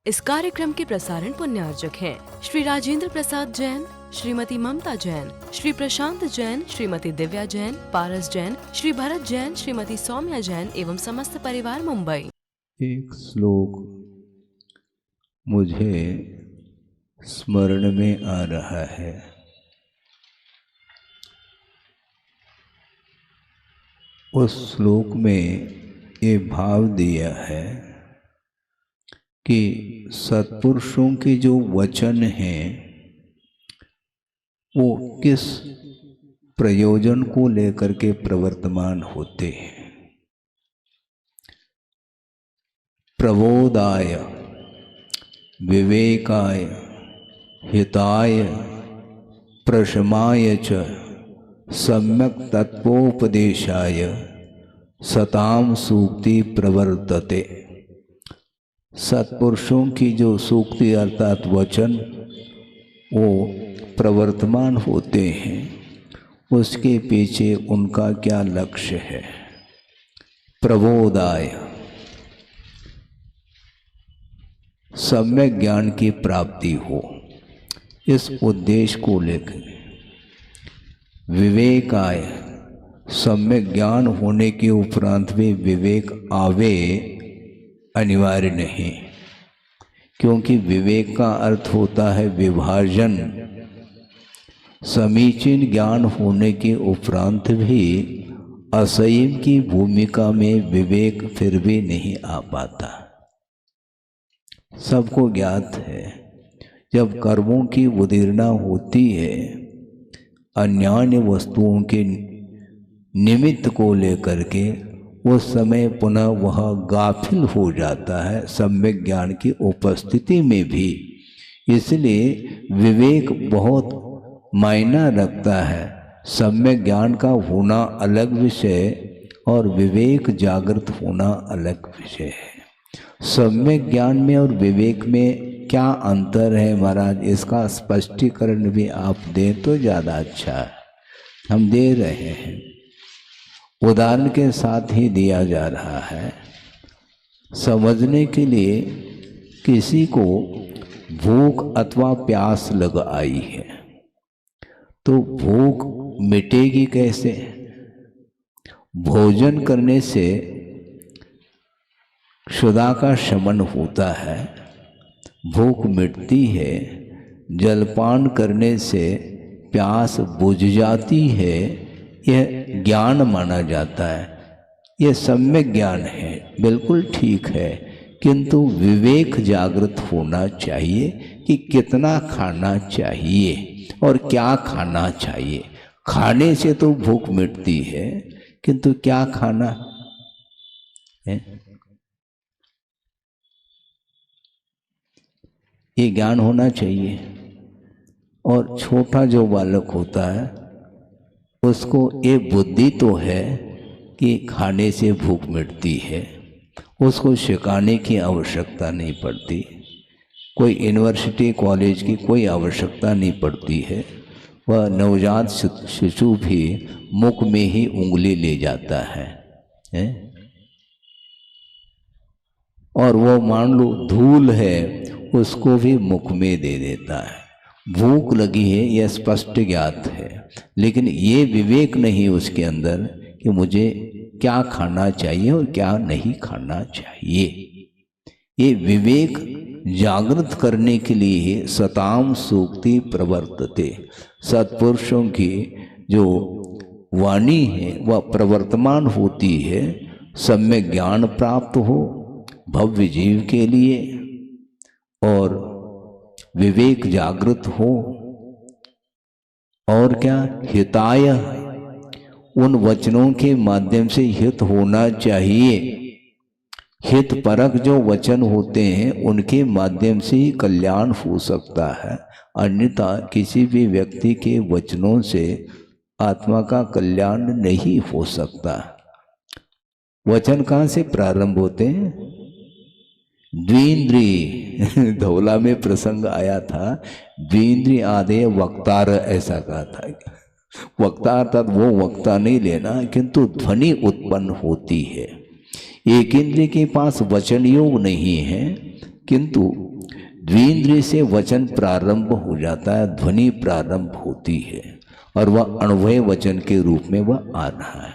इस कार्यक्रम के प्रसारण पुण्यार्जक हैं श्री राजेंद्र प्रसाद जैन, श्रीमती ममता जैन, श्री प्रशांत जैन, श्रीमती दिव्या जैन, पारस जैन, श्री भरत जैन, श्रीमती सौम्या जैन एवं समस्त परिवार मुंबई। एक श्लोक मुझे स्मरण में आ रहा है। उस श्लोक में ये भाव दिया है कि सत्पुरुषों के जो वचन हैं वो किस प्रयोजन को लेकर के प्रवर्तमान होते हैं। प्रबोधाय, विवेकाय, हिताय, प्रशमाय च सम्यक तत्वोपदेशाय सताम सूक्ति प्रवर्तते। सत्पुरुषों की जो सूक्ति अर्थात वचन वो प्रवर्तमान होते हैं, उसके पीछे उनका क्या लक्ष्य है। प्रबोधाय, सम्यक ज्ञान की प्राप्ति हो, इस उद्देश्य को लेकर। विवेकाय, सम्यक ज्ञान होने के उपरांत भी विवेक आवे अनिवार्य नहीं, क्योंकि विवेक का अर्थ होता है विभाजन। समीचीन ज्ञान होने के उपरांत भी असंयम की भूमिका में विवेक फिर भी नहीं आ पाता। सबको ज्ञात है, जब कर्मों की उदीर्णा होती है अन्यान्य वस्तुओं के निमित्त को लेकर के, उस समय पुनः वह गाफिल हो जाता है सम्यक ज्ञान की उपस्थिति में भी। इसलिए विवेक बहुत मायना रखता है। सम्यक ज्ञान का होना अलग विषय और विवेक जागृत होना अलग विषय है। सम्यक ज्ञान में और विवेक में क्या अंतर है महाराज, इसका स्पष्टीकरण भी आप दें तो ज़्यादा अच्छा है। हम दे रहे हैं, उदाहरण के साथ ही दिया जा रहा है। समझने के लिए किसी को भूख अथवा प्यास लग आई है, तो भूख मिटेगी कैसे? भोजन करने से क्षुधा का शमन होता है, भूख मिटती है। जलपान करने से प्यास बुझ जाती है, यह ज्ञान माना जाता है। यह सम्यक ज्ञान है, बिल्कुल ठीक है, किंतु विवेक जागृत होना चाहिए कि कितना खाना चाहिए और क्या खाना चाहिए। खाने से तो भूख मिटती है, किंतु क्या खाना है, ये ज्ञान होना चाहिए। और छोटा जो बालक होता है उसको ये बुद्धि तो है कि खाने से भूख मिटती है, उसको सिखाने की आवश्यकता नहीं पड़ती। कोई यूनिवर्सिटी कॉलेज की कोई आवश्यकता नहीं पड़ती है। वह नवजात शिशु भी मुख में ही उंगली ले जाता है? और वो मान लो धूल है, उसको भी मुख में दे देता है। भूख लगी है, यह स्पष्ट ज्ञात है, लेकिन ये विवेक नहीं उसके अंदर कि मुझे क्या खाना चाहिए और क्या नहीं खाना चाहिए। ये विवेक जागृत करने के लिए सताम सूक्ति प्रवर्तते। सत्पुरुषों की जो वाणी है वह प्रवर्तमान होती है, सम्यक ज्ञान प्राप्त हो भव्य जीव के लिए और विवेक जागृत हो। और क्या? हिताय, उन वचनों के माध्यम से हित होना चाहिए। हित परक जो वचन होते हैं उनके माध्यम से ही कल्याण हो सकता है, अन्यथा किसी भी व्यक्ति के वचनों से आत्मा का कल्याण नहीं हो सकता। वचन कहाँ से प्रारंभ होते हैं? द्विंद्रिय धौला में प्रसंग आया था, द्विंद्रिय आधे वक्तार, ऐसा कहा था। वक्ता अर्थात वो वक्ता नहीं लेना, किंतु ध्वनि उत्पन्न होती है। एक इंद्रिय के पास वचन योग नहीं है, किंतु द्विंद्रिय से वचन प्रारंभ हो जाता है, ध्वनि प्रारंभ होती है और वह अणुभय वचन के रूप में वह आ रहा है।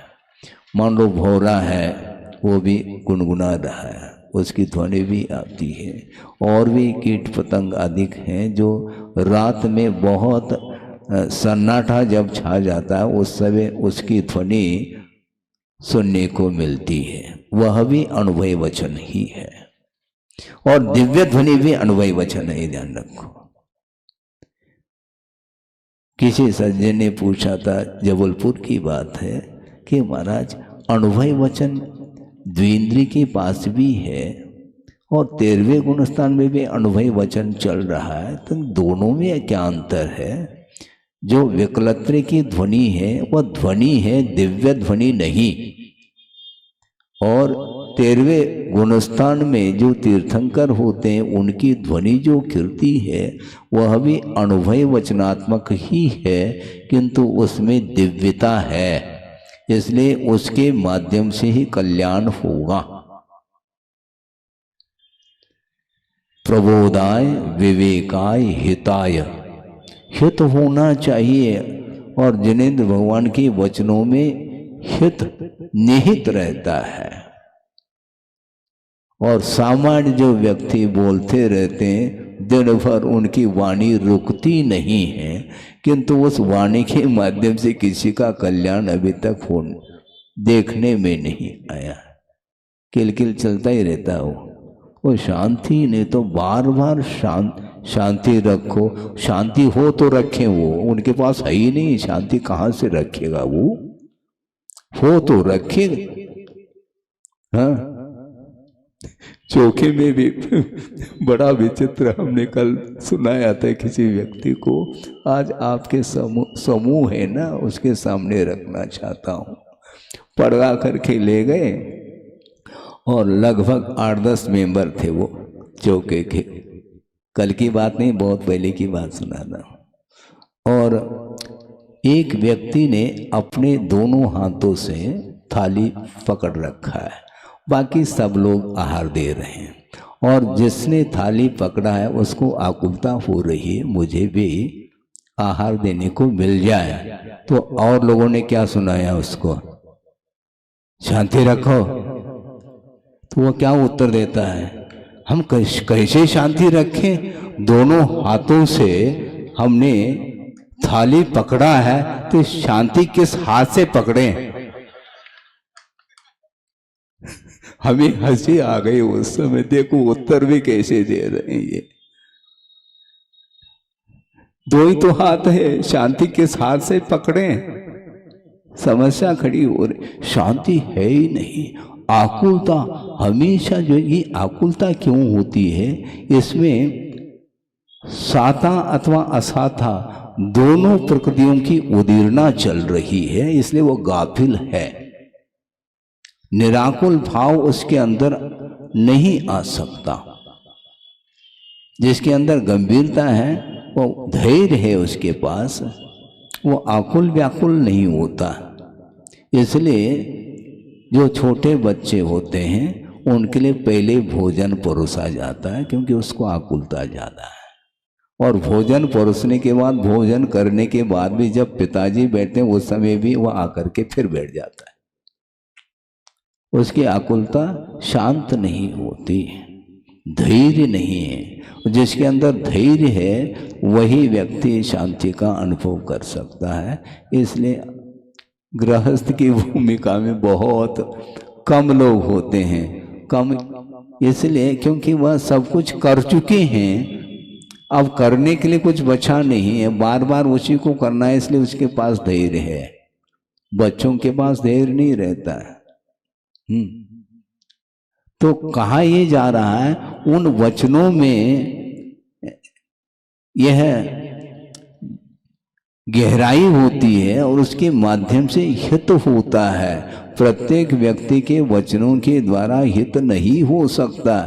मान लो भौरा है, वो भी गुनगुना रहा है, उसकी ध्वनि भी आती है। और भी कीट पतंग अधिक हैं जो रात में बहुत सन्नाटा जब छा जाता है उस समय उसकी ध्वनि सुनने को मिलती है, वह भी अनुभव वचन ही है। और दिव्य ध्वनि भी अनुभव वचन है, ध्यान रखो। किसी सज्जन ने पूछा था, जबलपुर की बात है, कि महाराज अनुभव वचन द्विंद्रिय के पास भी है और 13वें गुण स्थान में भी अनुभव वचन चल रहा है, तो दोनों में क्या अंतर है? जो विकलत्र की ध्वनि है वह ध्वनि है, दिव्य ध्वनि नहीं। और 13वें गुणस्थान में जो तीर्थंकर होते हैं उनकी ध्वनि जो कीर्ति है वह भी अनुभव वचनात्मक ही है, किंतु उसमें दिव्यता है, इसलिए उसके माध्यम से ही कल्याण होगा। प्रबोधाय विवेकाय हिताय, हित होना चाहिए। और जिनेंद्र भगवान के वचनों में हित निहित रहता है। और सामान्य जो व्यक्ति बोलते रहते हैं, दिन भर उनकी वाणी रुकती नहीं है, किंतु उस वाणी के माध्यम से किसी का कल्याण अभी तक देखने में नहीं आया। किलकिल चलता ही रहता है वो शांति नहीं, तो बार बार शांति रखो। शांति हो तो रखें, वो उनके पास है ही नहीं, शांति कहाँ से रखेगा? वो हो तो रखेगा। हाँ, चौके में भी बड़ा विचित्र हमने कल सुनाया था किसी व्यक्ति को। आज आपके समूह है ना, उसके सामने रखना चाहता हूँ। पढ़ा करके ले गए और लगभग 8-10 मेंबर थे वो चौके के। कल की बात नहीं, बहुत पहले की बात सुनाना। और एक व्यक्ति ने अपने दोनों हाथों से थाली पकड़ रखा है, बाकी सब लोग आहार दे रहे हैं। और जिसने थाली पकड़ा है उसको आकुलता हो रही है, मुझे भी आहार देने को मिल जाए। तो और लोगों ने क्या सुनाया उसको? शांति रखो। तो वो क्या उत्तर देता है? हम कैसे शांति रखें? दोनों हाथों से हमने थाली पकड़ा है, तो शांति किस हाथ से पकड़े? हमें हंसी आ गई उस समय। देखो उत्तर भी कैसे दे रहे हैं ये। दो ही तो हाथ है, शांति किस हाथ से पकड़े? समस्या खड़ी हो रही, शांति है ही नहीं। आकुलता हमेशा, जो ये आकुलता क्यों होती है? इसमें साता अथवा असाता दोनों प्रकृतियों की उदीरना चल रही है, इसलिए वो गाफिल है। निराकुल भाव उसके अंदर नहीं आ सकता। जिसके अंदर गंभीरता है, वो धैर्य है उसके पास, वो आकुल व्याकुल नहीं होता। इसलिए जो छोटे बच्चे होते हैं उनके लिए पहले भोजन परोसा जाता है, क्योंकि उसको आकुलता ज़्यादा है। और भोजन परोसने के बाद, भोजन करने के बाद भी जब पिताजी बैठते हैं उस समय भी वह आकर के फिर बैठ जाता है। उसकी आकुलता शांत नहीं होती, धैर्य नहीं है। जिसके अंदर धैर्य है वही व्यक्ति शांति का अनुभव कर सकता है। इसलिए गृहस्थ की भूमिका में बहुत कम लोग होते हैं, कम इसलिए क्योंकि वह सब कुछ कर चुके हैं, अब करने के लिए कुछ बचा नहीं है, बार बार उसी को करना है, इसलिए उसके पास धैर्य है। बच्चों के पास धैर्य नहीं रहता है। तो कहा ये जा रहा है, उन वचनों में यह गहराई होती है और उसके माध्यम से हित होता है। प्रत्येक व्यक्ति के वचनों के द्वारा हित नहीं हो सकता।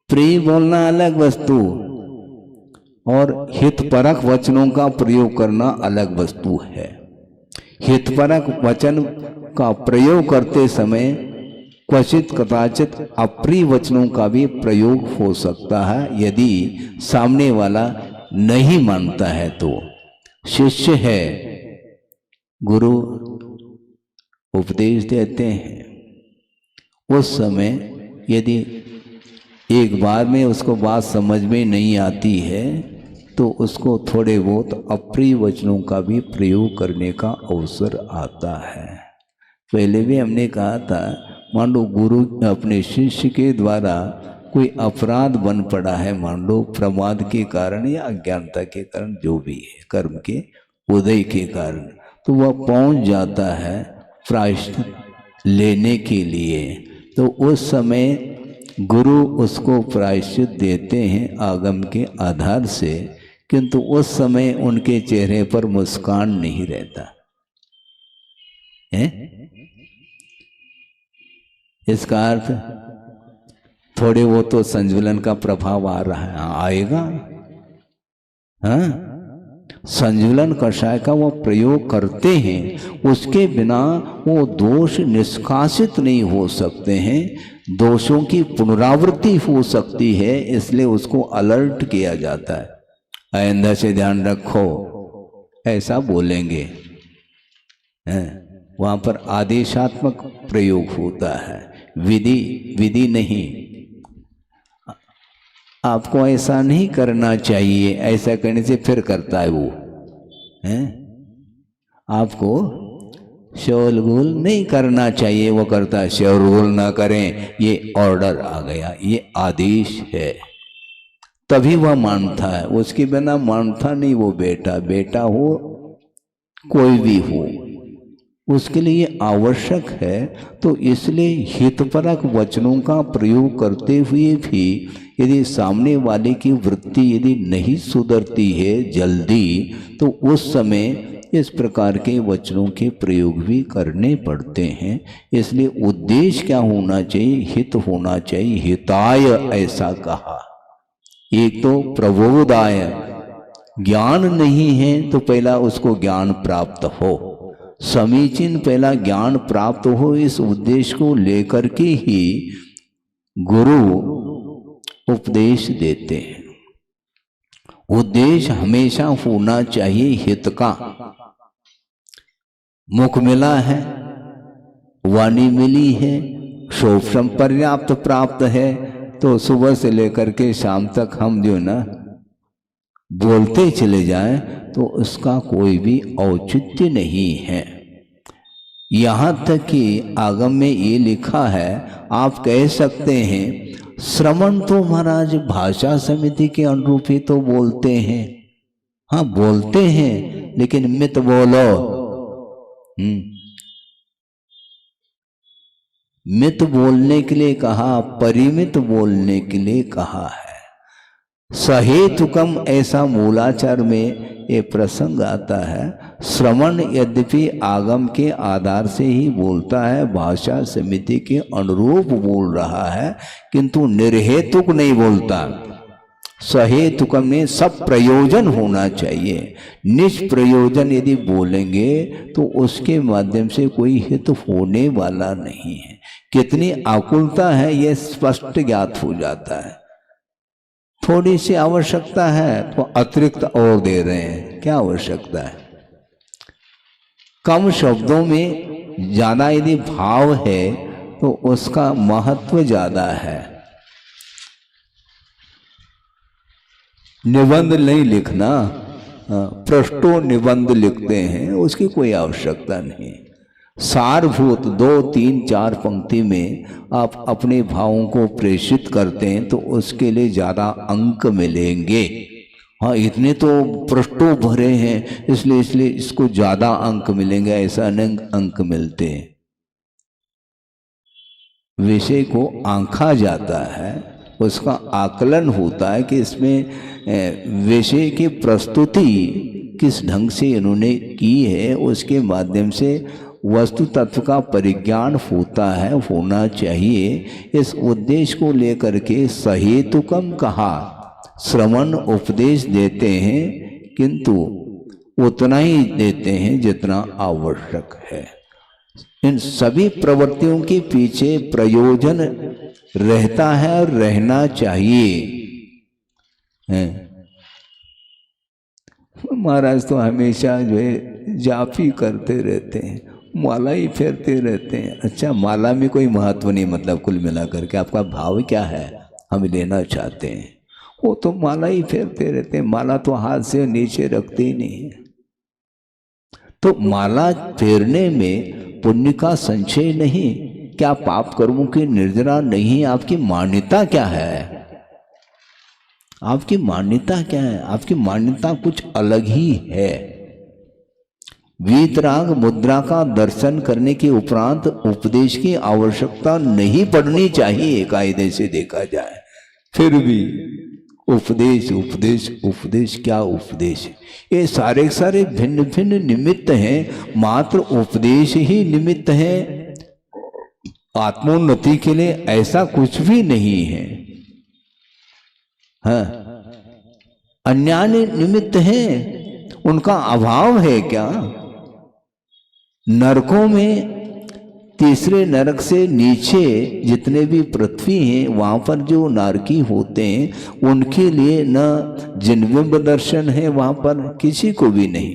प्रिय बोलना अलग वस्तु और हितपरक वचनों का प्रयोग करना अलग वस्तु है। हितपरक वचन का प्रयोग करते समय क्वचित कदाचित अप्रिय वचनों का भी प्रयोग हो सकता है यदि सामने वाला नहीं मानता है तो। शिष्य है, गुरु उपदेश देते हैं, उस समय यदि एक बार में उसको बात समझ में नहीं आती है तो उसको थोड़े बहुत अप्रिय वचनों का भी प्रयोग करने का अवसर आता है। पहले भी हमने कहा था, मान लो गुरु अपने शिष्य के द्वारा कोई अपराध बन पड़ा है, मान लो प्रमाद के कारण या अज्ञानता के कारण, जो भी है कर्म के उदय के कारण, तो वह पहुंच जाता है प्रायश्चित लेने के लिए। तो उस समय गुरु उसको प्रायश्चित देते हैं आगम के आधार से, किंतु उस समय उनके चेहरे पर मुस्कान नहीं रहता है। इसका अर्थ थोड़े वो तो संज्वलन का प्रभाव आ रहा है, आएगा। हाँ, संज्वलन कषाय का वो प्रयोग करते हैं, उसके बिना वो दोष निष्कासित नहीं हो सकते हैं, दोषों की पुनरावृत्ति हो सकती है, इसलिए उसको अलर्ट किया जाता है। आइंदा से ध्यान रखो, ऐसा बोलेंगे। वहां पर आदेशात्मक प्रयोग होता है, विधि नहीं। आपको ऐसा नहीं करना चाहिए, ऐसा करने से फिर करता है वो, हैं? आपको शोरगुल नहीं करना चाहिए, वो करता है। शोरगुल ना करें, ये ऑर्डर आ गया, ये आदेश है, तभी वह मानता है। उसके बिना मानता नहीं वो बेटा हो कोई भी हो, उसके लिए आवश्यक है। तो इसलिए हितपरक वचनों का प्रयोग करते हुए भी यदि सामने वाले की वृत्ति यदि नहीं सुधरती है जल्दी, तो उस समय इस प्रकार के वचनों के प्रयोग भी करने पड़ते हैं। इसलिए उद्देश्य क्या होना चाहिए? हित होना चाहिए। हिताय ऐसा कहा। एक तो प्रबोधाय, ज्ञान नहीं है तो पहला उसको ज्ञान प्राप्त हो, समीचीन पहला ज्ञान प्राप्त हो, इस उद्देश्य को लेकर के ही गुरु उपदेश देते हैं। उद्देश्य हमेशा होना चाहिए हित का। मुख मिला है, वाणी मिली है, शोभम पर्याप्त प्राप्त है, तो सुबह से लेकर के शाम तक हम जो ना बोलते चले जाएं तो उसका कोई भी औचित्य नहीं है। यहाँ तक कि आगम में ये लिखा है, आप कह सकते हैं श्रवण तो महाराज भाषा समिति के अनुरूप ही तो बोलते हैं। हाँ बोलते हैं, लेकिन मित बोलो। मित बोलने के लिए कहा, परिमित बोलने के लिए कहा है। सहेतुकम ऐसा मूलाचार में ये प्रसंग आता है। श्रवण यद्यपि आगम के आधार से ही बोलता है, भाषा समिति के अनुरूप बोल रहा है, किंतु निर्हेतुक नहीं बोलता। सहेतुकम में सब प्रयोजन होना चाहिए। निष्प्रयोजन यदि बोलेंगे तो उसके माध्यम से कोई हित होने वाला नहीं है। कितनी आकुलता है यह स्पष्ट ज्ञात हो जाता है। थोड़ी सी आवश्यकता है तो अतिरिक्त और दे रहे हैं, क्या आवश्यकता है? कम शब्दों में ज्यादा यदि भाव है तो उसका महत्व ज्यादा है। निबंध नहीं लिखना, पृष्ठों निबंध लिखते हैं, उसकी कोई आवश्यकता नहीं। सारभूत 2, 3, 4 पंक्ति में आप अपने भावों को प्रेषित करते हैं तो उसके लिए ज्यादा अंक मिलेंगे। हाँ इतने तो पृष्ठों भरे हैं इसलिए इसको ज्यादा अंक मिलेंगे, ऐसा नहीं अंक मिलते हैं। विषय को आंका जाता है, उसका आकलन होता है कि इसमें विषय की प्रस्तुति किस ढंग से इन्होंने की है, उसके माध्यम से वस्तु तत्व का परिज्ञान होता है, होना चाहिए। इस उद्देश्य को लेकर के सहेतुकम कहा। श्रवण उपदेश देते हैं किंतु उतना ही देते हैं जितना आवश्यक है। इन सभी प्रवृत्तियों के पीछे प्रयोजन रहता है और रहना चाहिए है। महाराज तो हमेशा जो है जाप ही करते रहते हैं, माला ही फेरते रहते हैं। अच्छा, माला में कोई महत्व नहीं, मतलब कुल मिलाकर के आपका भाव क्या है हम लेना चाहते हैं, वो तो माला ही फेरते रहते हैं, माला तो हाथ से नीचे रखते ही नहीं है। तो माला फेरने में पुण्य का संचय नहीं, क्या पाप कर्मों की निर्जरा नहीं, आपकी मान्यता क्या है? आपकी मान्यता क्या है? आपकी मान्यता कुछ अलग ही है। वीतराग मुद्रा का दर्शन करने के उपरांत उपदेश की आवश्यकता नहीं पड़नी चाहिए, कायदे से देखा जाए। फिर भी उपदेश उपदेश उपदेश, क्या उपदेश? ये सारे सारे भिन्न भिन्न निमित्त हैं, मात्र उपदेश ही निमित्त है। आत्मोन्नति के लिए ऐसा कुछ भी नहीं है। हाँ, अन्य निमित्त हैं, उनका अभाव है क्या? नरकों में तीसरे नरक से नीचे जितने भी पृथ्वी हैं, वहां पर जो नारकी होते हैं उनके लिए न जिनबिंब दर्शन है, वहां पर किसी को भी नहीं,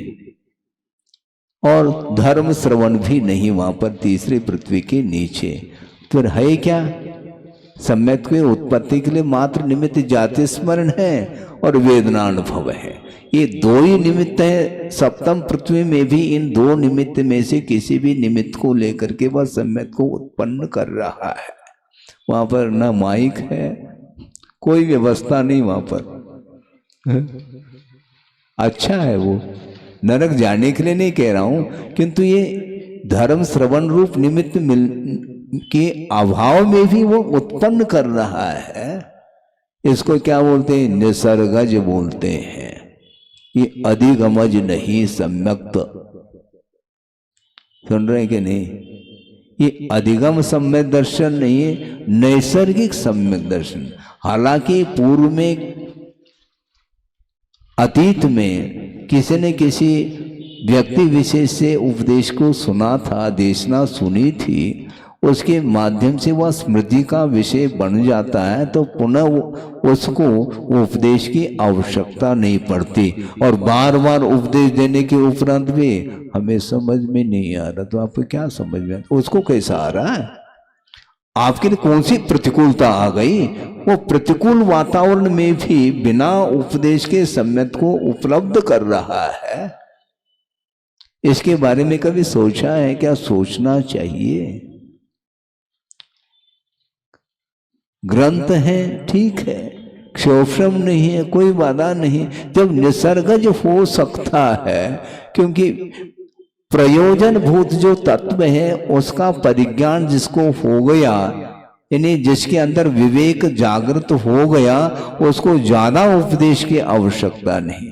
और धर्म श्रवण भी नहीं वहां पर तीसरे पृथ्वी के नीचे। फिर है क्या? सम्यक के उत्पत्ति के लिए मात्र निमित्त जाति स्मरण है और वेदनानुभव है। ये दो ही निमित्त है। सप्तम पृथ्वी में भी इन दो निमित्त में से किसी भी निमित्त को लेकर के वह सम्यक को उत्पन्न कर रहा है। वहां पर न माइक है, कोई व्यवस्था नहीं वहां पर। अच्छा है, वो नरक जाने के लिए नहीं कह रहा हूं, किंतु ये धर्म श्रवण रूप निमित्त के अभाव में भी वो उत्पन्न कर रहा है। इसको क्या बोलते हैं? निसर्गज बोलते हैं। ये अधिगमज नहीं, सम्यक्त। सुन रहे हैं कि नहीं? ये अधिगम सम्यक दर्शन नहीं है, नैसर्गिक सम्यक दर्शन। हालांकि पूर्व में अतीत में किसी ने किसी व्यक्ति विशेष से उपदेश को सुना था, देशना सुनी थी, उसके माध्यम से वह स्मृति का विषय बन जाता है, तो पुनः उसको उपदेश की आवश्यकता नहीं पड़ती। और बार बार उपदेश देने के उपरांत भी हमें समझ में नहीं आ रहा, तो आपको क्या समझ में? उसको कैसा आ रहा है? आपके लिए कौन सी प्रतिकूलता आ गई? वो प्रतिकूल वातावरण में भी बिना उपदेश के सम्यक को उपलब्ध कर रहा है। इसके बारे में कभी सोचा है क्या? सोचना चाहिए। ग्रंथ है, ठीक है, क्षोभम नहीं है, कोई बाधा नहीं, जब निसर्गज हो सकता है, क्योंकि प्रयोजन भूत जो तत्व है उसका परिज्ञान जिसको हो गया, यानी जिसके अंदर विवेक जागृत हो गया, उसको ज्यादा उपदेश की आवश्यकता नहीं,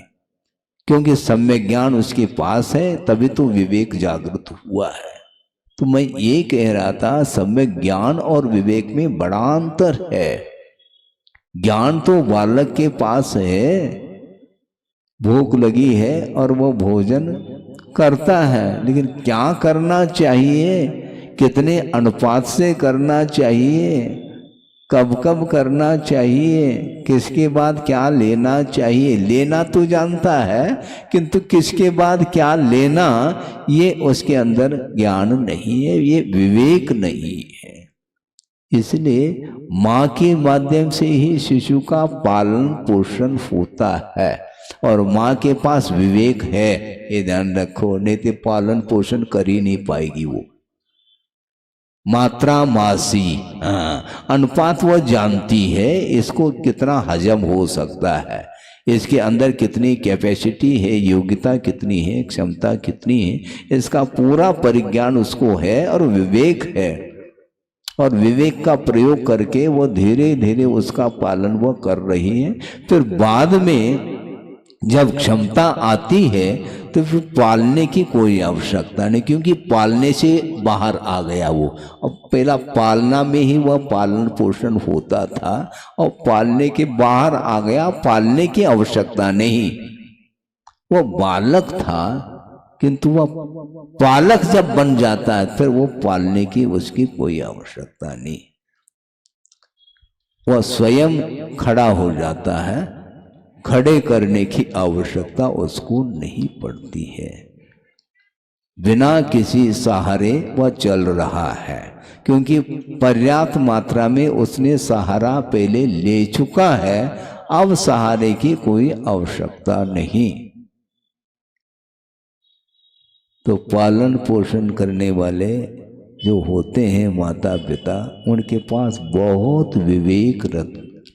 क्योंकि सम्यक ज्ञान उसके पास है, तभी तो विवेक जागृत हुआ है। तो मैं ये कह रहा था, सम्यक ज्ञान और विवेक में बड़ा अंतर है। ज्ञान तो बालक के पास है, भूख लगी है और वो भोजन करता है, लेकिन क्या करना चाहिए, कितने अनुपात से करना चाहिए, कब कब करना चाहिए, किसके बाद क्या लेना चाहिए, लेना तो जानता है, किंतु किसके बाद क्या लेना ये उसके अंदर ज्ञान नहीं है, ये विवेक नहीं है। इसलिए माँ के माध्यम से ही शिशु का पालन पोषण होता है, और माँ के पास विवेक है, ये ध्यान रखो, नहीं तो पालन पोषण कर ही नहीं पाएगी वो। मात्रा मासी, अनुपात वह जानती है, इसको कितना हजम हो सकता है, इसके अंदर कितनी कैपेसिटी है, योग्यता कितनी है, क्षमता कितनी है, इसका पूरा परिज्ञान उसको है और विवेक है। और विवेक का प्रयोग करके वो धीरे धीरे उसका पालन वो कर रही है। फिर बाद में जब क्षमता आती है तो फिर पालने की कोई आवश्यकता नहीं, क्योंकि पालने से बाहर आ गया वो। अब पहला पालना में ही वह पालन पोषण होता था, और पालने के बाहर आ गया, पालने की आवश्यकता नहीं। वो बालक था, किंतु वह पालक जब बन जाता है फिर वो पालने की उसकी कोई आवश्यकता नहीं, वह स्वयं खड़ा हो जाता है, खड़े करने की आवश्यकता उसको नहीं पड़ती है। बिना किसी सहारे वह चल रहा है, क्योंकि पर्याप्त मात्रा में उसने सहारा पहले ले चुका है, अब सहारे की कोई आवश्यकता नहीं। तो पालन पोषण करने वाले जो होते हैं माता पिता, उनके पास बहुत विवेक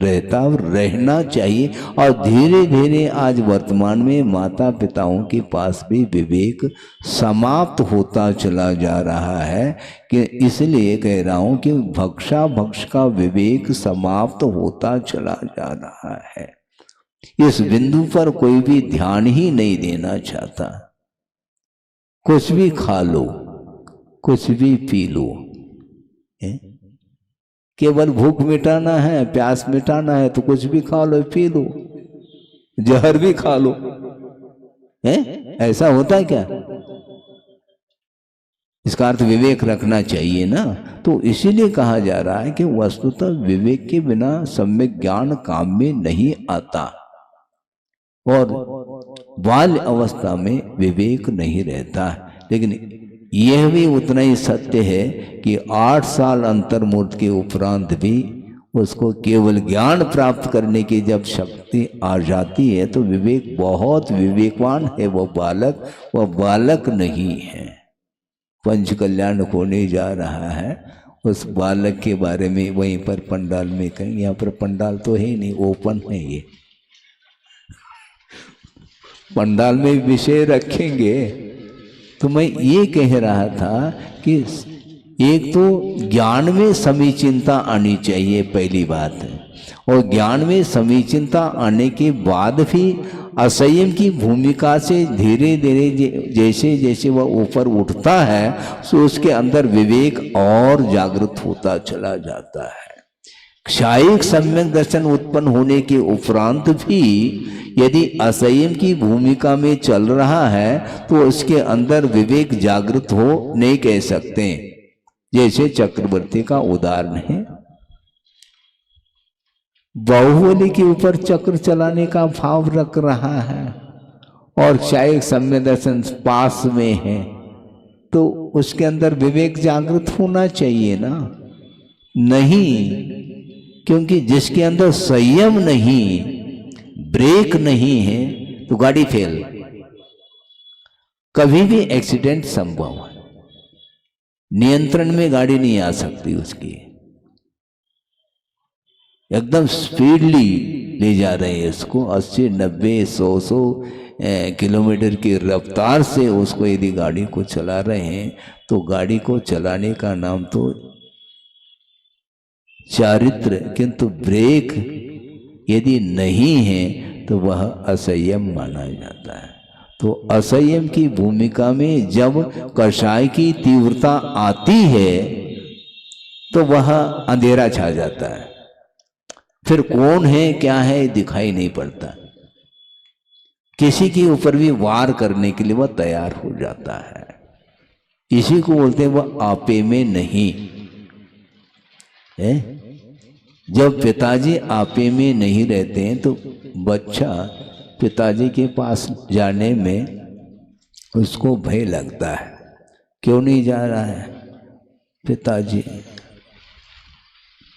रहता और रहना चाहिए। और धीरे धीरे आज वर्तमान में माता पिताओं के पास भी विवेक समाप्त होता चला जा रहा है, कि इसलिए कह रहा हूं कि भक्ष का विवेक समाप्त होता चला जा रहा है। इस बिंदु पर कोई भी ध्यान ही नहीं देना चाहता। कुछ भी खा लो, कुछ भी पी लो, केवल भूख मिटाना है, प्यास मिटाना है तो कुछ भी खा लो, पी लो, जहर भी खा लो, ऐसा होता है क्या? इसका अर्थ विवेक रखना चाहिए ना। तो इसीलिए कहा जा रहा है कि वस्तुतः विवेक के बिना सम्यक ज्ञान काम में नहीं आता, और बाल्य अवस्था में विवेक नहीं रहता। लेकिन यह भी उतना ही सत्य है कि 8 साल अंतर्मुर्त के उपरांत भी उसको केवल ज्ञान प्राप्त करने की जब शक्ति आ जाती है तो विवेक, बहुत विवेकवान है वह बालक नहीं है। पंच कल्याण होने जा रहा है, उस बालक के बारे में वहीं पर पंडाल में कहेंगे। यहाँ पर पंडाल तो है नहीं, ओपन है ये, पंडाल में विषय रखेंगे। तो मैं ये कह रहा था कि एक तो ज्ञान में समीचीनता आनी चाहिए, पहली बात है। और ज्ञान में समीचीनता आने के बाद भी असंयम की भूमिका से धीरे धीरे जैसे जैसे वह ऊपर उठता है तो उसके अंदर विवेक और जागृत होता चला जाता है। क्षायिक सम्यक दर्शन उत्पन्न होने के उपरांत भी यदि असंयम की भूमिका में चल रहा है तो उसके अंदर विवेक जागृत हो नहीं कह सकते। जैसे चक्रवर्ती का उदाहरण है, बाहुबली के ऊपर चक्र चलाने का भाव रख रहा है और क्षायिक सम्यक दर्शन पास में है, तो उसके अंदर विवेक जागृत होना चाहिए ना। नहीं, क्योंकि जिसके अंदर संयम नहीं, ब्रेक नहीं है, तो गाड़ी फेल, कभी भी एक्सीडेंट संभव है। नियंत्रण में गाड़ी नहीं आ सकती उसकी, एकदम स्पीडली ले जा रहे हैं इसको, 80, 90, 100 किलोमीटर की रफ्तार से उसको यदि गाड़ी को चला रहे हैं तो गाड़ी को चलाने का नाम तो चारित्र, किंतु ब्रेक यदि नहीं है तो वह असंयम माना जाता है। तो असंयम की भूमिका में जब कषाय की तीव्रता आती है तो वह अंधेरा छा जाता है, फिर कौन है क्या है दिखाई नहीं पड़ता, किसी के ऊपर भी वार करने के लिए वह तैयार हो जाता है। इसी को बोलते हैं वह आपे में नहीं है। जब पिताजी आपे में नहीं रहते हैं तो बच्चा पिताजी के पास जाने में उसको भय लगता है। क्यों नहीं जा रहा है?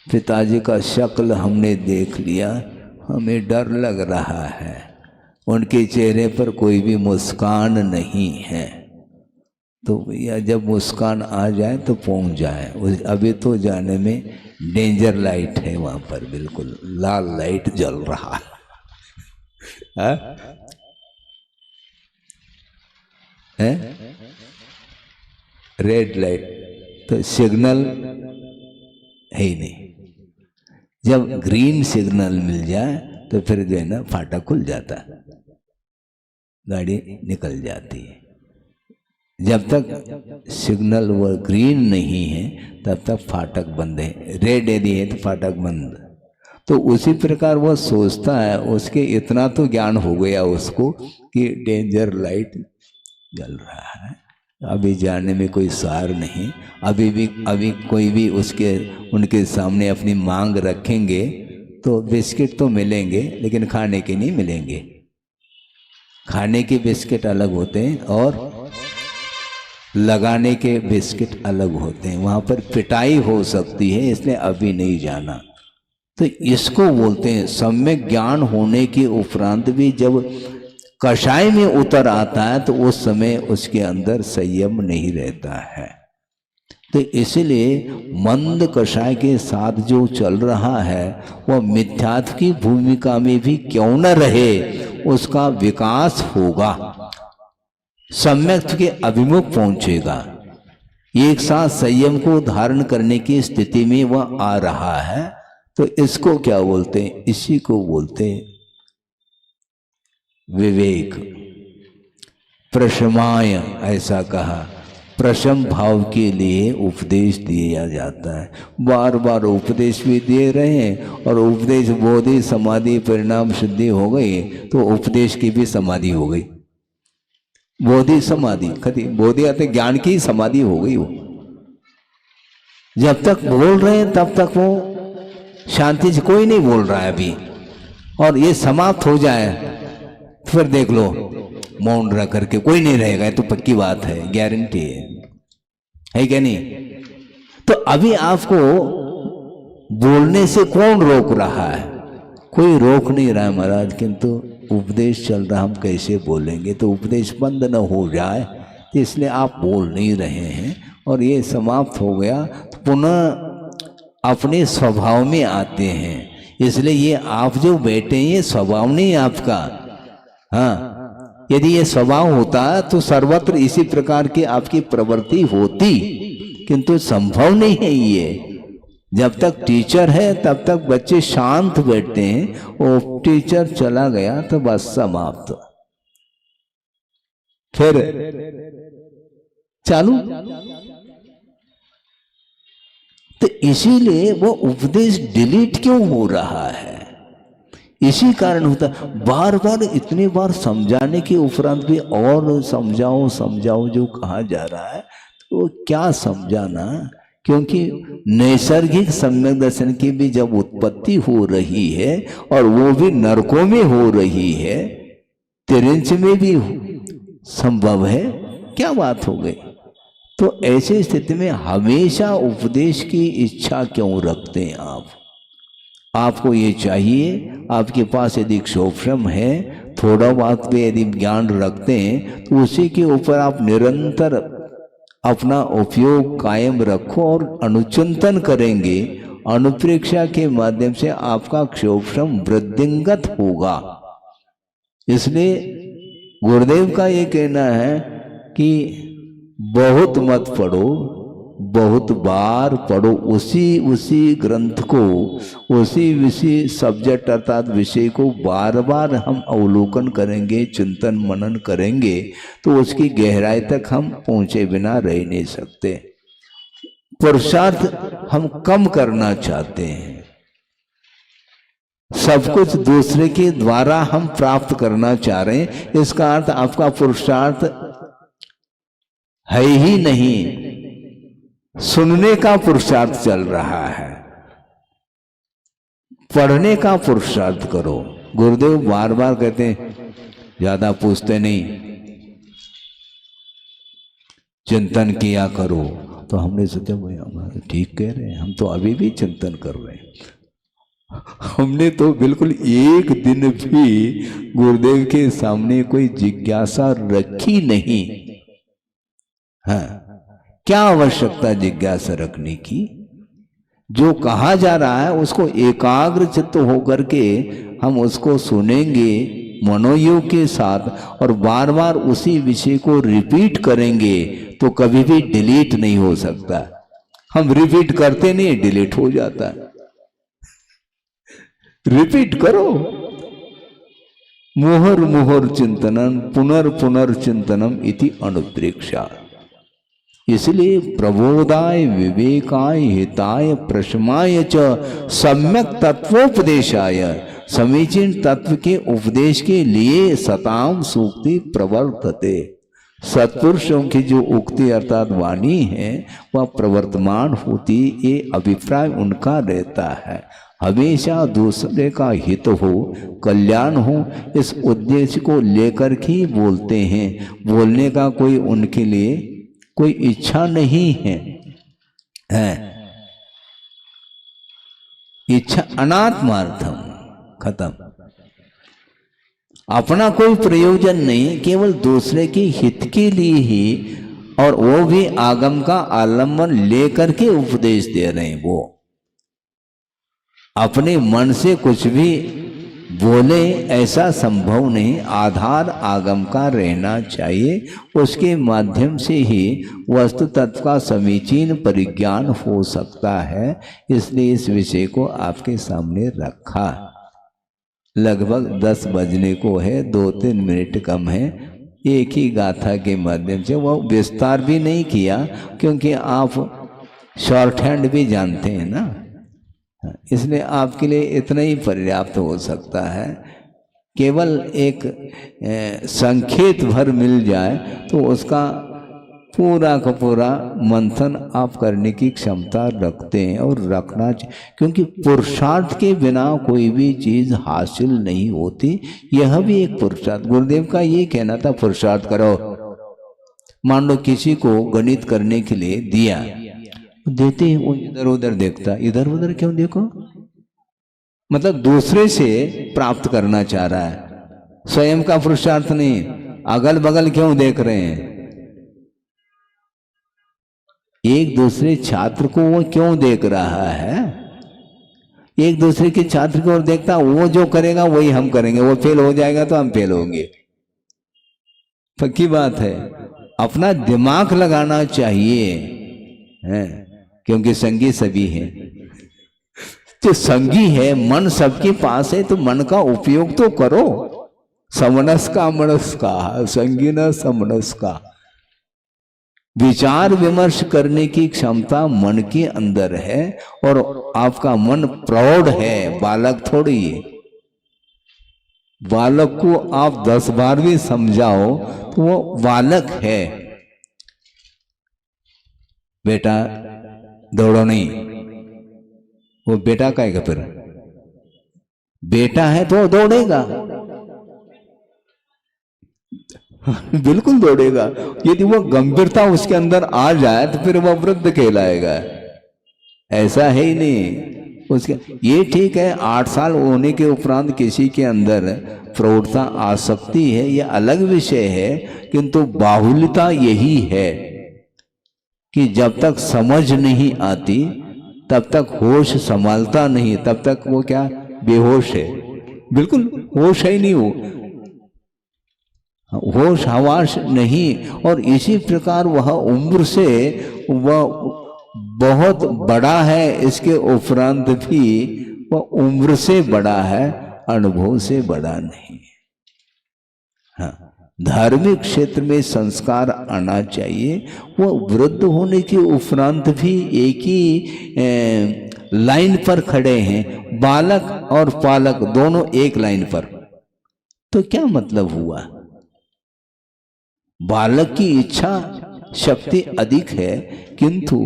पिताजी का शक्ल हमने देख लिया, हमें डर लग रहा है, उनके चेहरे पर कोई भी मुस्कान नहीं है। तो या जब मुस्कान आ जाए तो पहुंच जाए। अभी तो जाने में डेंजर लाइट है, वहां पर बिल्कुल लाल लाइट जल रहा है, रेड लाइट, तो सिग्नल है ही नहीं। जब ग्रीन सिग्नल मिल जाए तो फिर जो है ना फाटक खुल जाता है, गाड़ी निकल जाती है। जब तक सिग्नल वो ग्रीन नहीं है तब तक फाटक बंद है, रेड यदि है तो फाटक बंद। तो उसी प्रकार वो सोचता है, उसके इतना तो ज्ञान हो गया उसको कि डेंजर लाइट जल रहा है। अभी जाने में कोई सार नहीं। अभी कोई भी उनके सामने अपनी मांग रखेंगे तो बिस्किट तो मिलेंगे, लेकिन खाने के नहीं मिलेंगे। खाने के बिस्किट अलग होते हैं और लगाने के बिस्किट अलग होते हैं। वहाँ पर पिटाई हो सकती है, इसलिए अभी नहीं जाना। तो इसको बोलते हैं सम्यक ज्ञान होने के उपरांत भी जब कषाय में उतर आता है तो उस समय उसके अंदर संयम नहीं रहता है। तो इसलिए मंद कषाय के साथ जो चल रहा है वह मिथ्यात्व की भूमिका में भी क्यों न रहे, उसका विकास होगा, सम्यक के अभिमुख पहुंचेगा। एक साथ संयम को धारण करने की स्थिति में वह आ रहा है। तो इसको क्या बोलते हैं? इसी को बोलते हैं विवेक। प्रशमाय ऐसा कहा, प्रशम भाव के लिए उपदेश दिया जाता है। बार बार उपदेश भी दे रहे हैं, और उपदेश बोधि समाधि परिणाम सिद्धि हो गई तो उपदेश की भी समाधि हो गई। बोधि समाधि खती बोधि आते ज्ञान की समाधि हो गई। वो जब तक बोल रहे हैं तब तक वो शांति से कोई नहीं बोल रहा है अभी, और ये समाप्त हो जाए फिर देख लो मौन रह करके कोई नहीं रहेगा। ये तो पक्की बात है, गारंटी है क्या नहीं? तो अभी आपको बोलने से कौन रोक रहा है? कोई रोक नहीं रहा है महाराज, किंतु उपदेश चल रहा, हम कैसे बोलेंगे? तो उपदेश बंद न हो जाए, तो इसलिए आप बोल नहीं रहे हैं। और ये समाप्त हो गया तो पुनः अपने स्वभाव में आते हैं। इसलिए ये आप जो बैठे हैं ये स्वभाव नहीं आपका। हाँ, यदि ये स्वभाव होता तो सर्वत्र इसी प्रकार की आपकी प्रवृत्ति होती, किंतु संभव नहीं है ये। जब तक टीचर है तब तक बच्चे शांत बैठते हैं, और टीचर चला गया तो बस समाप्त, फिर चालू। तो इसीलिए वो उपदेश डिलीट क्यों हो रहा है? इसी कारण होता, बार बार इतनी बार समझाने के उपरांत भी और समझाओ समझाओ जो कहा जा रहा है, तो क्या समझाना? क्योंकि नैसर्गिक सम्यक दर्शन की भी जब उत्पत्ति हो रही है, और वो भी नरकों में हो रही है, तिरंच में भी संभव है, क्या बात हो गई? तो ऐसी स्थिति में हमेशा उपदेश की इच्छा क्यों रखते हैं आप? आपको ये चाहिए, आपके पास यदि क्षोभ्रम है, थोड़ा बहुत भी यदि ज्ञान रखते हैं, तो उसी के ऊपर आप निरंतर अपना उपयोग कायम रखो और अनुचिंतन करेंगे। अनुप्रेक्षा के माध्यम से आपका क्षोभ्रम वृद्धिंगत होगा। इसलिए गुरुदेव का ये कहना है कि बहुत मत पढ़ो, बहुत बार पढ़ो उसी ग्रंथ को, उसी सब्जेक्ट अर्थात विषय को बार बार हम अवलोकन करेंगे, चिंतन मनन करेंगे, तो उसकी गहराई तक हम पहुंचे बिना रह नहीं सकते। पुरुषार्थ हम कम करना चाहते हैं, सब कुछ दूसरे के द्वारा हम प्राप्त करना चाह रहे हैं। इसका अर्थ आपका पुरुषार्थ है ही नहीं, सुनने का पुरुषार्थ चल रहा है। पढ़ने का पुरुषार्थ करो। गुरुदेव बार बार कहते हैं ज्यादा पूछते नहीं, चिंतन किया करो। तो हमने सोचा भाई हमारे ठीक कह रहे हैं, हम तो अभी भी चिंतन कर रहे हैं। हमने तो बिल्कुल एक दिन भी गुरुदेव के सामने कोई जिज्ञासा रखी नहीं। हाँ, क्या आवश्यकता जिज्ञासा रखने की? जो कहा जा रहा है उसको एकाग्र चित्त होकर के हम उसको सुनेंगे मनोयोग के साथ, और बार बार उसी विषय को रिपीट करेंगे, तो कभी भी डिलीट नहीं हो सकता। हम रिपीट करते नहीं, डिलीट हो जाता है। रिपीट करो। मुहर मुहर चिंतनम पुनर्चिंतनम इति अनुप्रेक्षा। इसलिए प्रबोधाय विवेकाय हिताय प्रशमाय च सम्यक तत्वोपदेशाय, समीचीन तत्व के उपदेश के लिए सताम सूक्ति प्रवर्तते। सत्पुरुषों की जो उक्ति अर्थात वाणी है वह प्रवर्तमान होती, ये अभिप्राय उनका रहता है। हमेशा दूसरे का हित हो, कल्याण हो, इस उद्देश्य को लेकर ही बोलते हैं। बोलने का कोई उनके लिए कोई इच्छा नहीं है, इच्छा अनात्मार्थम, खत्म। अपना कोई प्रयोजन नहीं, केवल दूसरे के हित के लिए ही, और वो भी आगम का आलम्बन लेकर के उपदेश दे रहे हैं। वो अपने मन से कुछ भी बोले ऐसा संभव नहीं, आधार आगम का रहना चाहिए। उसके माध्यम से ही वस्तु तत्व का समीचीन परिज्ञान हो सकता है। इसलिए इस विषय को आपके सामने रखा। लगभग 10 बजने को है, 2-3 मिनट कम है। एक ही गाथा के माध्यम से, वो विस्तार भी नहीं किया क्योंकि आप शॉर्ट हैंड भी जानते हैं ना, इसलिए आपके लिए इतना ही पर्याप्त हो सकता है। केवल एक संकेत भर मिल जाए तो उसका पूरा का पूरा मंथन आप करने की क्षमता रखते हैं और रखना चाहिए, क्योंकि पुरुषार्थ के बिना कोई भी चीज़ हासिल नहीं होती। यह भी एक पुरुषार्थ, गुरुदेव का ये कहना था, पुरुषार्थ करो। मान लो किसी को गणित करने के लिए दिया, देते हैं वो इधर उधर देखता, इधर उधर क्यों देखो, मतलब दूसरे से प्राप्त करना चाह रहा है, स्वयं का पुरुषार्थ नहीं। अगल बगल क्यों देख रहे हैं, एक दूसरे छात्र को वो क्यों देख रहा है, एक दूसरे के छात्र की ओर देखता, वो जो करेगा वही हम करेंगे, वो फेल हो जाएगा तो हम फेल होंगे। पक्की बात है, अपना दिमाग लगाना चाहिए, है, क्योंकि संगी सभी हैं। तो संगी है, मन सबके पास है, तो मन का उपयोग तो करो। समनस का मनस का, संगी न समनस का। विचार विमर्श करने की क्षमता मन के अंदर है, और आपका मन प्रौढ़ है, बालक थोड़ी है। बालक को आप 10 बार भी समझाओ तो वो बालक है। बेटा दौड़ो नहीं, वो बेटा का है, फिर बेटा है तो दौड़ेगा, बिल्कुल दौड़ेगा। यदि वो गंभीरता उसके अंदर आ जाए तो फिर वह वृद्ध कहलाएगा, ऐसा है ही नहीं उसके। ये ठीक है, 8 साल होने के उपरांत किसी के अंदर प्रौढ़ता आ सकती है, यह अलग विषय है, किंतु बाहुल्यता यही है कि जब तक समझ नहीं आती तब तक होश संभालता नहीं, तब तक वो क्या बेहोश है, बिल्कुल होश है ही नहीं, वो होश हवास नहीं। और इसी प्रकार वह उम्र से वह बहुत बड़ा है, इसके उपरांत भी वह उम्र से बड़ा है, अनुभव से बड़ा नहीं। हाँ, धार्मिक क्षेत्र में संस्कार आना चाहिए। वो वृद्ध होने के उपरांत भी एक ही लाइन पर खड़े हैं, बालक और पालक दोनों एक लाइन पर। तो क्या मतलब हुआ, बालक की इच्छा शक्ति अधिक है, किंतु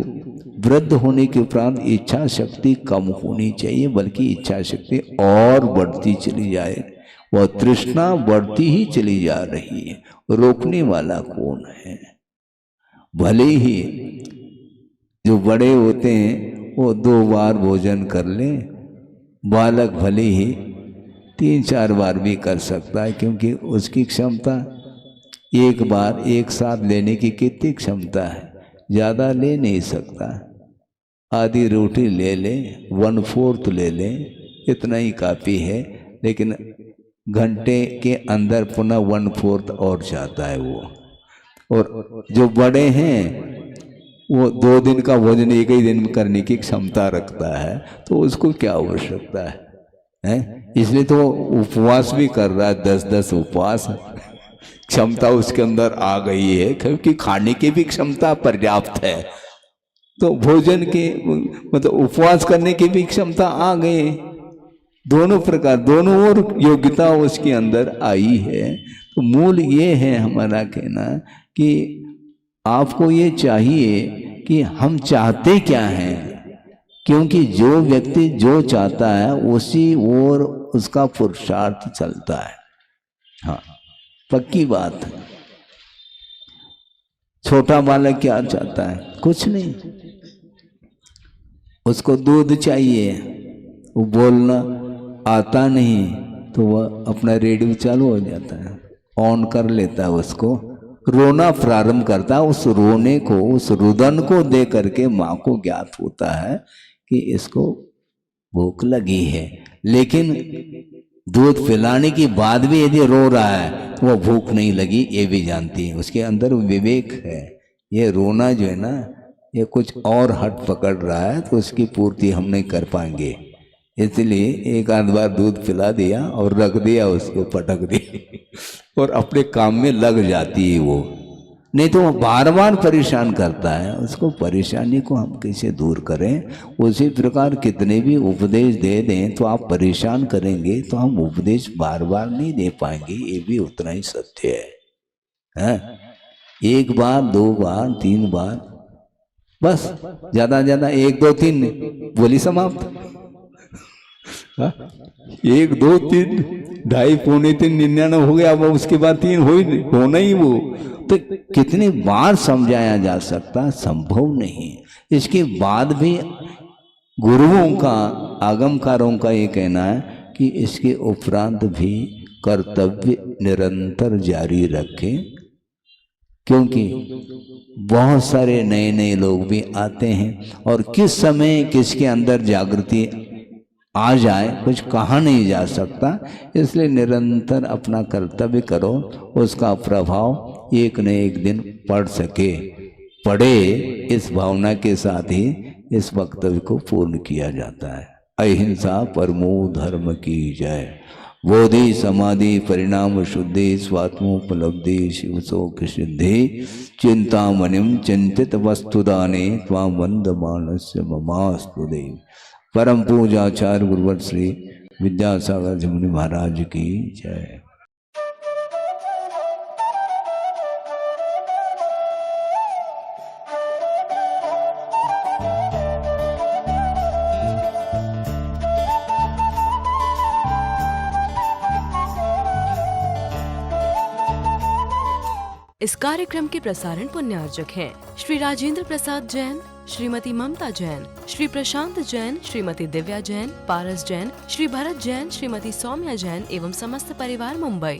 वृद्ध होने के उपरांत इच्छा शक्ति कम होनी चाहिए, बल्कि इच्छा शक्ति और बढ़ती चली जाए, वह तृष्णा बढ़ती ही चली जा रही है। रोकने वाला कौन है। भले ही जो बड़े होते हैं वो 2 बार भोजन कर ले, बालक भले ही 3-4 बार भी कर सकता है, क्योंकि उसकी क्षमता एक बार एक साथ लेने की कितनी क्षमता है, ज़्यादा ले नहीं सकता। आधी रोटी ले ले, 1/4 ले ले, इतना ही काफ़ी है, लेकिन घंटे के अंदर पुनः 1/4 और चाहता है वो। और जो बड़े हैं वो 2 दिन का भोजन एक ही दिन में करने की क्षमता रखता है, तो उसको क्या आवश्यकता है? इसलिए तो उपवास भी कर रहा है, 10-10 उपवास, क्षमता उसके अंदर आ गई है, क्योंकि खाने की भी क्षमता पर्याप्त है, तो भोजन के मतलब उपवास करने की भी क्षमता आ गई। दोनों प्रकार, दोनों और योग्यता उसके अंदर आई है। तो मूल ये है हमारा कहना कि आपको ये चाहिए कि हम चाहते क्या हैं, क्योंकि जो व्यक्ति जो चाहता है उसी ओर उसका पुरुषार्थ चलता है। हाँ, पक्की बात है। छोटा बालक क्या चाहता है? कुछ नहीं, उसको दूध चाहिए, वो बोलना आता नहीं तो वह अपना रेडियो चालू हो जाता है, ऑन कर लेता है, उसको रोना प्रारंभ करता है। उस रोने को, उस रुदन को दे करके माँ को ज्ञात होता है कि इसको भूख लगी है। लेकिन दूध पिलाने के बाद भी यदि रो रहा है तो वह भूख नहीं लगी, ये भी जानती है। उसके अंदर विवेक है। ये रोना जो है ना, ये कुछ और हट पकड़ रहा है, तो उसकी पूर्ति हम नहीं कर पाएंगे। इसलिए एक आध बार दूध पिला दिया और रख दिया, उसको पटक दिया और अपने काम में लग जाती है वो। नहीं तो वो बार बार परेशान करता है। उसको परेशानी को हम कैसे दूर करें? उसी प्रकार कितने भी उपदेश दे दें तो आप परेशान करेंगे तो हम उपदेश बार बार नहीं दे पाएंगे। ये भी उतना ही सत्य है। एक बार, दो बार, तीन बार, बस ज्यादा ज्यादा 1 2 3 बोली समाप्त। 1 2 3 2.5 पौने 3 99 हो गया। अब उसके बाद 3 होना ही वो तो कितनी बार समझाया जा सकता? संभव नहीं। इसके बाद भी गुरुओं का, आगमकारों का ये कहना है कि इसके उपरांत भी कर्तव्य निरंतर जारी रखें, क्योंकि बहुत सारे नए नए लोग भी आते हैं और किस समय किसके अंदर जागृति आ जाए कुछ कहा नहीं जा सकता। इसलिए निरंतर अपना कर्तव्य करो, उसका प्रभाव एक न एक दिन पड़े। इस भावना के साथ ही इस वक्तव्य को पूर्ण किया जाता है। अहिंसा परमो धर्म की जय। बोधि समाधि परिणाम शुद्धि स्वात्मोपलब्धि शिव शोक सिद्धि चिंतामणिम चिंतित वस्तुदाने त्वां वंदमानस्य ममास्तु देव। परम पूजाचार्य गुरुवर श्री विद्यासागर जी मुनि महाराज की जय। इस कार्यक्रम के प्रसारण पुण्यार्जक हैं श्री राजेंद्र प्रसाद जैन, श्रीमती ममता जैन, श्री प्रशांत जैन, श्रीमती दिव्या जैन, पारस जैन, श्री भरत जैन, श्रीमती सौम्या जैन एवं समस्त परिवार मुंबई।